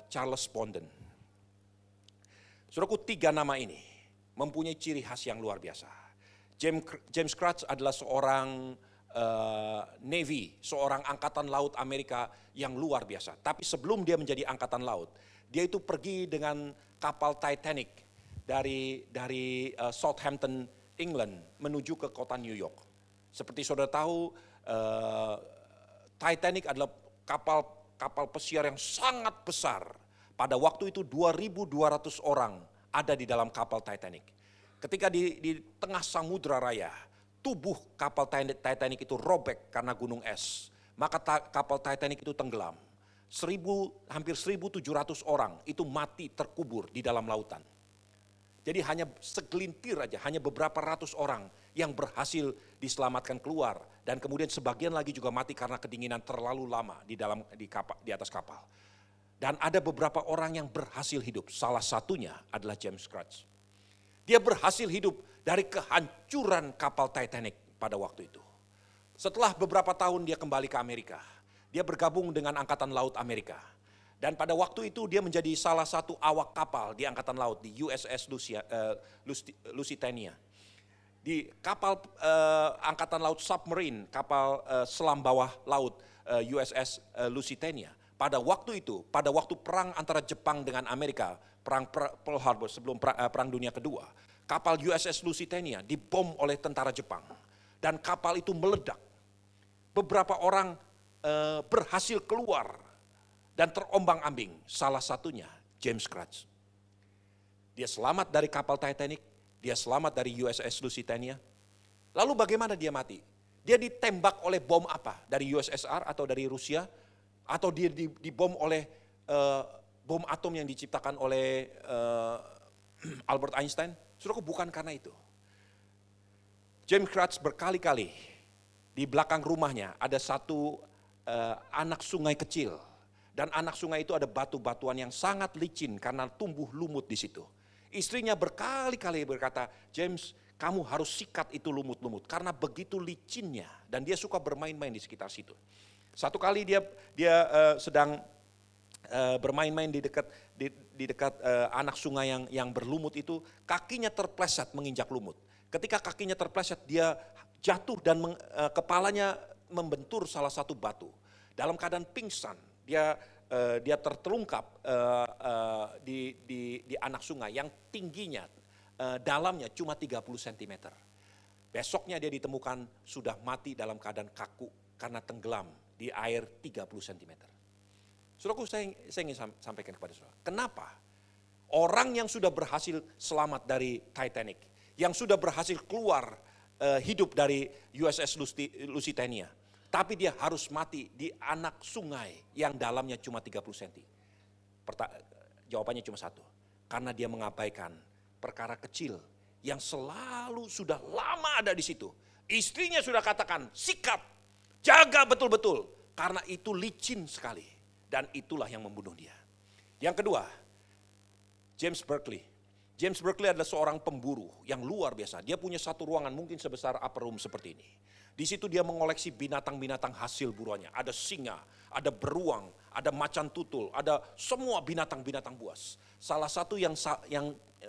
Charles Spondon. Saudaraku, 3 nama ini mempunyai ciri khas yang luar biasa. James Crouch adalah seorang Navy, seorang angkatan laut Amerika yang luar biasa. Tapi sebelum dia menjadi angkatan laut, dia itu pergi dengan kapal Titanic dari Southampton, England menuju ke kota New York. Seperti saudara tahu, Titanic adalah kapal pesiar yang sangat besar. Pada waktu itu 2.200 orang ada di dalam kapal Titanic. Ketika di tengah samudra raya, tubuh kapal Titanic itu robek karena gunung es. Maka kapal Titanic itu tenggelam. Hampir 1.700 orang itu mati terkubur di dalam lautan. Jadi hanya segelintir aja, hanya beberapa ratus orang yang berhasil diselamatkan keluar. Dan kemudian sebagian lagi juga mati karena kedinginan terlalu lama di atas kapal. Dan ada beberapa orang yang berhasil hidup, salah satunya adalah James Crouch. Dia berhasil hidup dari kehancuran kapal Titanic pada waktu itu. Setelah beberapa tahun dia kembali ke Amerika, dia bergabung dengan Angkatan Laut Amerika. Dan pada waktu itu dia menjadi salah satu awak kapal di Angkatan Laut di USS Lusitania. Di kapal Angkatan Laut Submarine, kapal selam bawah laut USS Lusitania. Pada waktu itu, pada waktu perang antara Jepang dengan Amerika, perang Pearl Harbor sebelum perang dunia kedua, kapal USS Lusitania dibom oleh tentara Jepang. Dan kapal itu meledak. Beberapa orang berhasil keluar dan terombang-ambing, salah satunya James Crouch. Dia selamat dari kapal Titanic, dia selamat dari USS Lusitania. Lalu bagaimana dia mati? Dia ditembak oleh bom apa? Dari USSR atau dari Rusia? Atau dia dibom oleh bom atom yang diciptakan oleh Albert Einstein? Saudaraku, bukan karena itu. James Crouch berkali-kali di belakang rumahnya ada satu anak sungai kecil. Dan anak sungai itu ada batu-batuan yang sangat licin karena tumbuh lumut di situ. Istrinya berkali-kali berkata, James, kamu harus sikat itu lumut-lumut karena begitu licinnya. Dan dia suka bermain-main di sekitar situ. Satu kali dia sedang bermain-main di dekat anak sungai yang berlumut itu, kakinya terpleset menginjak lumut. Ketika kakinya terpleset, dia jatuh dan kepalanya membentur salah satu batu. Dalam keadaan pingsan, dia tertelungkap di anak sungai yang tingginya, dalamnya cuma 30 cm. Besoknya dia ditemukan sudah mati dalam keadaan kaku karena tenggelam di air 30 cm. Saudaraku, saya ingin sampaikan kepada saudara, kenapa orang yang sudah berhasil selamat dari Titanic, yang sudah berhasil keluar hidup dari USS Lusitania, tapi dia harus mati di anak sungai yang dalamnya cuma 30 cm. Jawabannya cuma satu, karena dia mengabaikan perkara kecil yang selalu sudah lama ada di situ. Istrinya sudah katakan, sikap, jaga betul-betul, karena itu licin sekali. Dan itulah yang membunuh dia. Yang kedua, James Berkeley. James Berkeley adalah seorang pemburu yang luar biasa. Dia punya satu ruangan mungkin sebesar upper room seperti ini. Di situ dia mengoleksi binatang-binatang hasil buruannya. Ada singa, ada beruang, ada macan tutul, ada semua binatang-binatang buas. Salah satu yang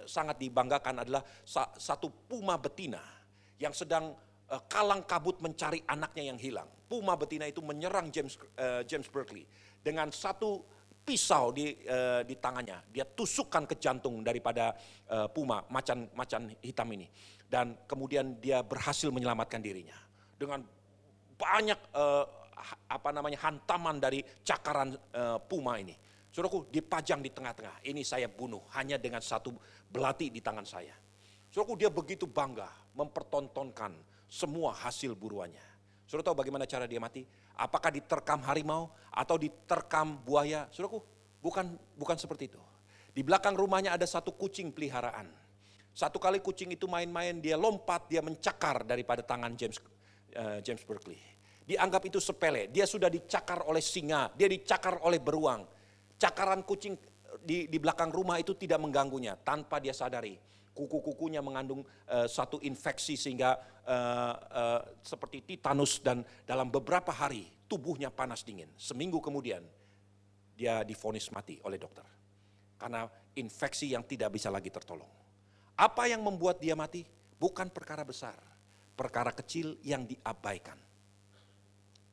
sangat dibanggakan adalah satu puma betina yang sedang kalang kabut mencari anaknya yang hilang. Puma betina itu menyerang James Berkeley dengan satu pisau di tangannya. Dia tusukkan ke jantung daripada puma macan hitam ini, dan kemudian dia berhasil menyelamatkan dirinya dengan banyak hantaman dari cakaran puma ini. Saudaraku, dipajang di tengah-tengah. Ini saya bunuh hanya dengan satu belati di tangan saya. Saudaraku, dia begitu bangga mempertontonkan semua hasil buruannya. Saudara tahu bagaimana cara dia mati? Apakah diterkam harimau atau diterkam buaya? Saudaraku, bukan seperti itu. Di belakang rumahnya ada satu kucing peliharaan. Satu kali kucing itu main-main, dia lompat, dia mencakar daripada tangan James Berkeley. Dianggap itu sepele. Dia sudah dicakar oleh singa, dia dicakar oleh beruang. Cakaran kucing di belakang rumah itu tidak mengganggunya tanpa dia sadari. Kuku-kukunya mengandung satu infeksi sehingga seperti titanus, dan dalam beberapa hari tubuhnya panas dingin. Seminggu kemudian dia divonis mati oleh dokter karena infeksi yang tidak bisa lagi tertolong. Apa yang membuat dia mati? Bukan perkara besar, perkara kecil yang diabaikan.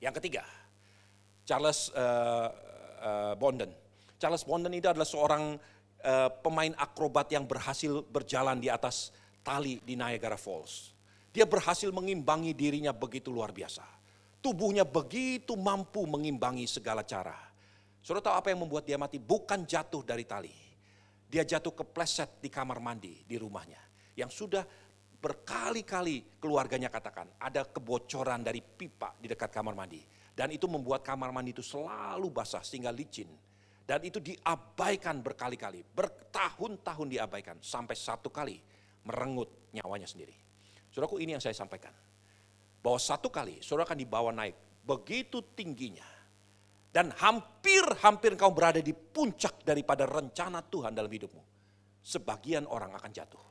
Yang ketiga, Charles Bondon. Charles Bondon itu adalah seorang pemain akrobat yang berhasil berjalan di atas tali di Niagara Falls. Dia berhasil mengimbangi dirinya begitu luar biasa. Tubuhnya begitu mampu mengimbangi segala cara. Saudara tahu apa yang membuat dia mati? Bukan jatuh dari tali. Dia jatuh kepleset di kamar mandi di rumahnya. Yang sudah berkali-kali keluarganya katakan ada kebocoran dari pipa di dekat kamar mandi. Dan itu membuat kamar mandi itu selalu basah sehingga licin. Dan itu diabaikan berkali-kali, bertahun-tahun diabaikan, sampai satu kali merenggut nyawanya sendiri. Saudaraku, ini yang saya sampaikan. Bahwa satu kali saudara akan dibawa naik begitu tingginya. Dan hampir kau berada di puncak daripada rencana Tuhan dalam hidupmu. Sebagian orang akan jatuh.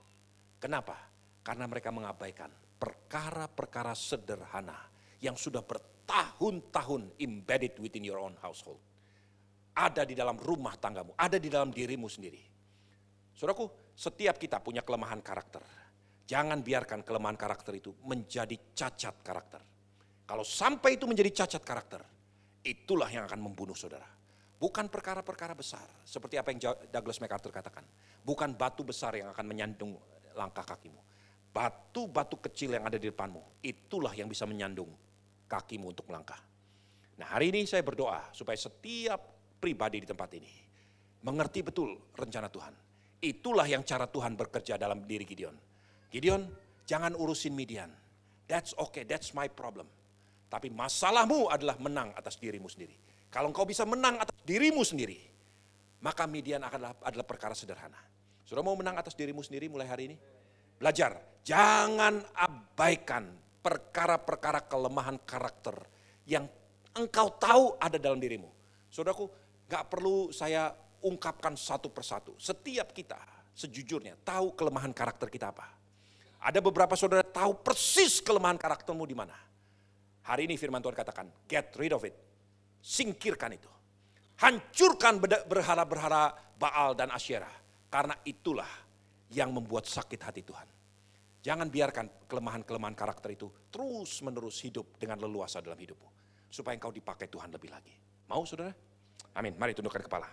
Kenapa? Karena mereka mengabaikan perkara-perkara sederhana yang sudah bertahun-tahun embedded within your own household. Ada di dalam rumah tanggamu, ada di dalam dirimu sendiri. Saudaraku, setiap kita punya kelemahan karakter. Jangan biarkan kelemahan karakter itu menjadi cacat karakter. Kalau sampai itu menjadi cacat karakter, itulah yang akan membunuh saudara. Bukan perkara-perkara besar, seperti apa yang Douglas MacArthur katakan. Bukan batu besar yang akan menyandung langkah kakimu. Batu-batu kecil yang ada di depanmu, itulah yang bisa menyandung kakimu untuk melangkah. Nah, hari ini saya berdoa supaya setiap pribadi di tempat ini mengerti betul rencana Tuhan. Itulah yang cara Tuhan bekerja dalam diri Gideon. Gideon, jangan urusin Midian. That's okay, that's my problem. Tapi masalahmu adalah menang atas dirimu sendiri. Kalau engkau bisa menang atas dirimu sendiri, maka Midian adalah perkara sederhana. Saudara mau menang atas dirimu sendiri mulai hari ini? Belajar, jangan abaikan perkara-perkara kelemahan karakter yang engkau tahu ada dalam dirimu. Saudaraku, gak perlu saya ungkapkan satu persatu. Setiap kita sejujurnya tahu kelemahan karakter kita apa. Ada beberapa saudara tahu persis kelemahan karaktermu di mana. Hari ini firman Tuhan katakan, get rid of it. Singkirkan itu. Hancurkan berhala-berhala Baal dan Asyerah. Karena itulah yang membuat sakit hati Tuhan. Jangan biarkan kelemahan-kelemahan karakter itu terus menerus hidup dengan leluasa dalam hidupmu. Supaya engkau dipakai Tuhan lebih lagi. Mau saudara? Amin, mari tundukkan kepala.